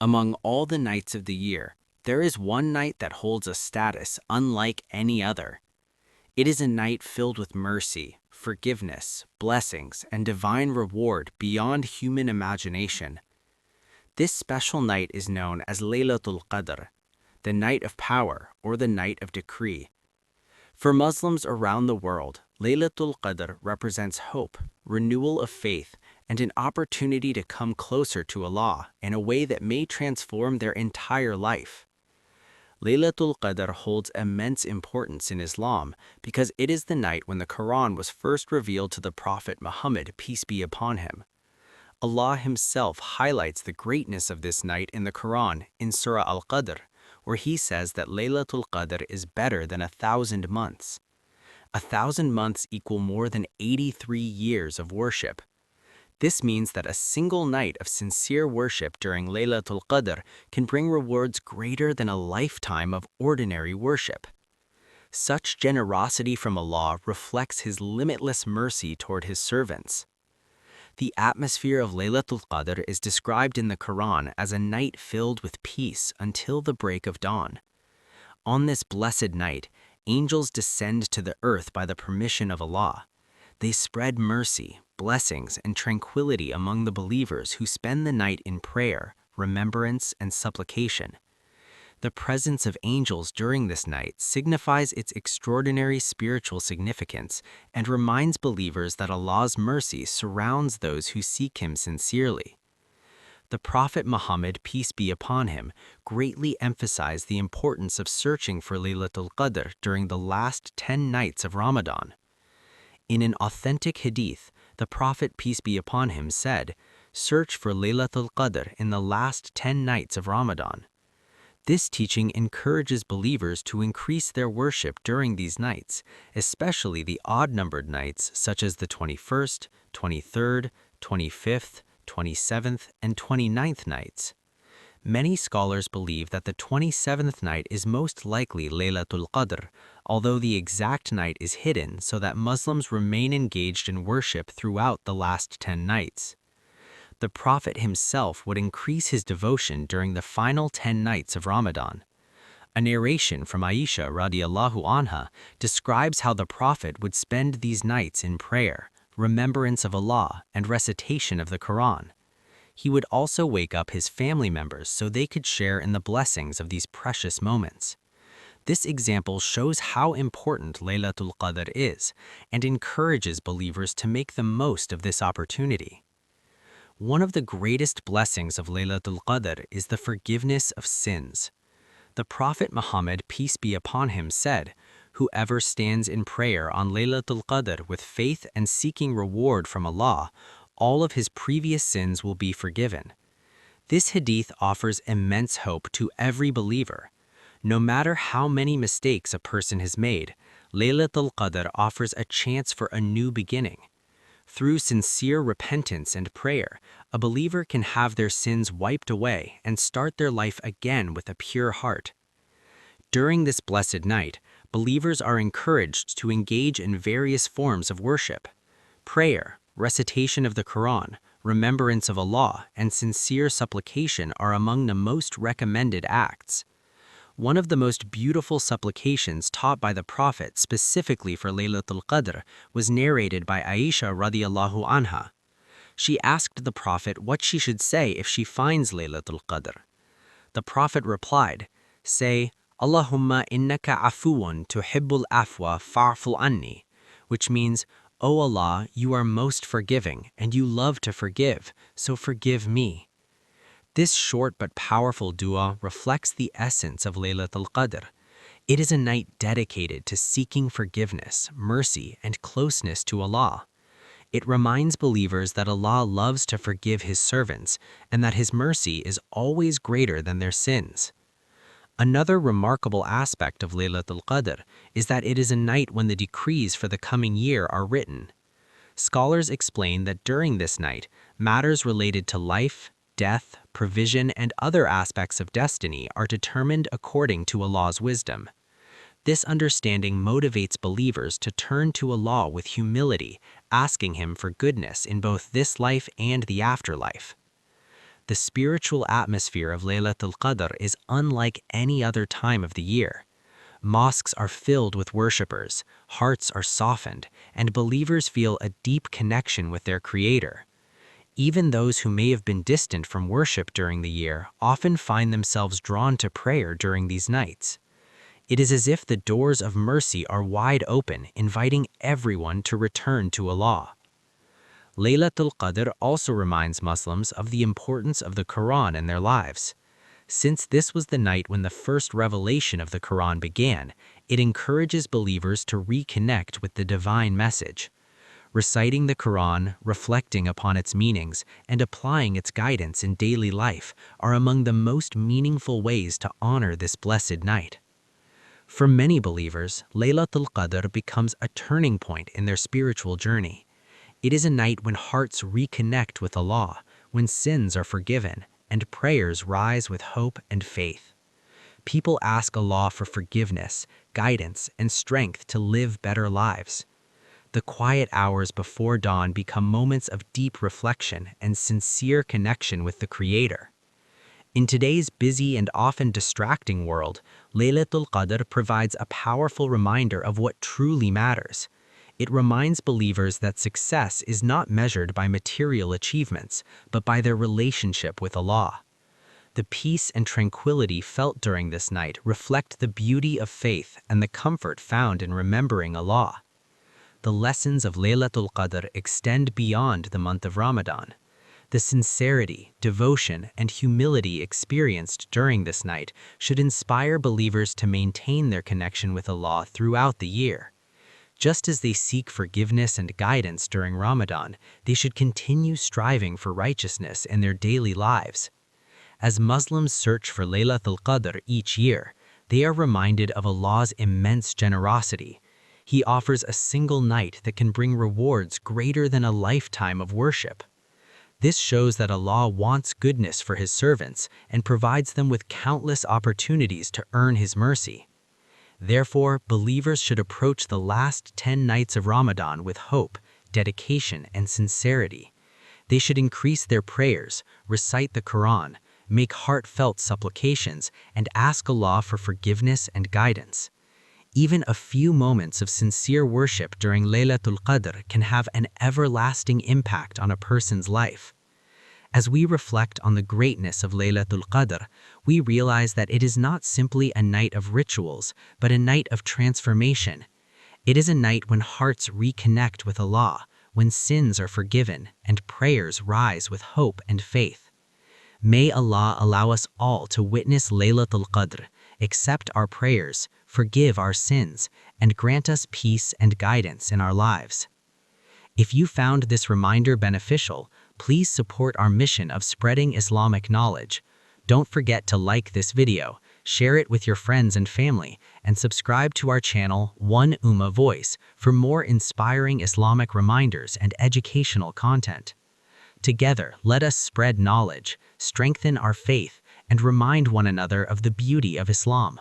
Among all the nights of the year, there is one night that holds a status unlike any other. It is a night filled with mercy, forgiveness, blessings, and divine reward beyond human imagination. This special night is known as Laylatul Qadr, the night of power or the night of decree. For Muslims around the world, Laylatul Qadr represents hope, renewal of faith, and an opportunity to come closer to Allah in a way that may transform their entire life. Laylatul Qadr holds immense importance in Islam because it is the night when the Qur'an was first revealed to the Prophet Muhammad, peace be upon him. Allah himself highlights the greatness of this night in the Qur'an in Surah Al-Qadr, where he says that Laylatul Qadr is better than 1,000 months. 1,000 months equal more than 83 years of worship. This means that a single night of sincere worship during Laylatul Qadr can bring rewards greater than a lifetime of ordinary worship. Such generosity from Allah reflects His limitless mercy toward His servants. The atmosphere of Laylatul Qadr is described in the Quran as a night filled with peace until the break of dawn. On this blessed night, angels descend to the earth by the permission of Allah. They spread mercy, blessings, and tranquility among the believers who spend the night in prayer, remembrance, and supplication. The presence of angels during this night signifies its extraordinary spiritual significance and reminds believers that Allah's mercy surrounds those who seek Him sincerely. The Prophet Muhammad, peace be upon him, greatly emphasized the importance of searching for Laylatul Qadr during the last 10 nights of Ramadan. In an authentic hadith, the Prophet, peace be upon him, said, "Search for Laylatul Qadr in the last 10 nights of Ramadan." This teaching encourages believers to increase their worship during these nights, especially the odd-numbered nights such as the 21st, 23rd, 25th, 27th, and 29th nights. Many scholars believe that the 27th night is most likely Laylatul Qadr, although the exact night is hidden so that Muslims remain engaged in worship throughout the last 10 nights. The Prophet himself would increase his devotion during the final 10 nights of Ramadan. A narration from Aisha radiallahu anha describes how the Prophet would spend these nights in prayer, remembrance of Allah, and recitation of the Qur'an. He would also wake up his family members so they could share in the blessings of these precious moments. This example shows how important Laylatul Qadr is and encourages believers to make the most of this opportunity. One of the greatest blessings of Laylatul Qadr is the forgiveness of sins. The Prophet Muhammad, peace be upon him, said, "Whoever stands in prayer on Laylatul Qadr with faith and seeking reward from Allah, all of his previous sins will be forgiven." This hadith offers immense hope to every believer. No matter how many mistakes a person has made, Laylatul Qadr offers a chance for a new beginning. Through sincere repentance and prayer, a believer can have their sins wiped away and start their life again with a pure heart. During this blessed night, believers are encouraged to engage in various forms of worship. Prayer, recitation of the Qur'an, remembrance of Allah, and sincere supplication are among the most recommended acts. One of the most beautiful supplications taught by the Prophet specifically for Laylatul Qadr was narrated by Aisha radiallahu anha. She asked the Prophet what she should say if she finds Laylatul Qadr. The Prophet replied, "Say, Allahumma innaka afuun tuhibbul afwa fa'fu anni," which means, "O Allah, you are most forgiving and you love to forgive, so forgive me." This short but powerful dua reflects the essence of Laylatul Qadr. It is a night dedicated to seeking forgiveness, mercy, and closeness to Allah. It reminds believers that Allah loves to forgive His servants and that His mercy is always greater than their sins. Another remarkable aspect of Laylatul Qadr is that it is a night when the decrees for the coming year are written. Scholars explain that during this night, matters related to life, death, provision, and other aspects of destiny are determined according to Allah's wisdom. This understanding motivates believers to turn to Allah with humility, asking Him for goodness in both this life and the afterlife. The spiritual atmosphere of Laylatul Qadr is unlike any other time of the year. Mosques are filled with worshippers, hearts are softened, and believers feel a deep connection with their Creator. Even those who may have been distant from worship during the year often find themselves drawn to prayer during these nights. It is as if the doors of mercy are wide open, inviting everyone to return to Allah. Laylatul Qadr also reminds Muslims of the importance of the Qur'an in their lives. Since this was the night when the first revelation of the Qur'an began, it encourages believers to reconnect with the divine message. Reciting the Qur'an, reflecting upon its meanings, and applying its guidance in daily life are among the most meaningful ways to honor this blessed night. For many believers, Laylatul Qadr becomes a turning point in their spiritual journey. It is a night when hearts reconnect with Allah, when sins are forgiven, and prayers rise with hope and faith. People ask Allah for forgiveness, guidance, and strength to live better lives. The quiet hours before dawn become moments of deep reflection and sincere connection with the Creator. In today's busy and often distracting world, Laylatul Qadr provides a powerful reminder of what truly matters. It reminds believers that success is not measured by material achievements, but by their relationship with Allah. The peace and tranquility felt during this night reflect the beauty of faith and the comfort found in remembering Allah. The lessons of Laylatul Qadr extend beyond the month of Ramadan. The sincerity, devotion, and humility experienced during this night should inspire believers to maintain their connection with Allah throughout the year. Just as they seek forgiveness and guidance during Ramadan, they should continue striving for righteousness in their daily lives. As Muslims search for Laylatul Qadr each year, they are reminded of Allah's immense generosity. He offers a single night that can bring rewards greater than a lifetime of worship. This shows that Allah wants goodness for His servants and provides them with countless opportunities to earn His mercy. Therefore, believers should approach the last 10 nights of Ramadan with hope, dedication, and sincerity. They should increase their prayers, recite the Qur'an, make heartfelt supplications, and ask Allah for forgiveness and guidance. Even a few moments of sincere worship during Laylatul Qadr can have an everlasting impact on a person's life. As we reflect on the greatness of Laylatul Qadr, we realize that it is not simply a night of rituals, but a night of transformation. It is a night when hearts reconnect with Allah, when sins are forgiven, and prayers rise with hope and faith. May Allah allow us all to witness Laylatul Qadr, accept our prayers, forgive our sins, and grant us peace and guidance in our lives. If you found this reminder beneficial, please support our mission of spreading Islamic knowledge. Don't forget to like this video, share it with your friends and family, and subscribe to our channel, One Ummah Voice, for more inspiring Islamic reminders and educational content. Together, let us spread knowledge, strengthen our faith, and remind one another of the beauty of Islam.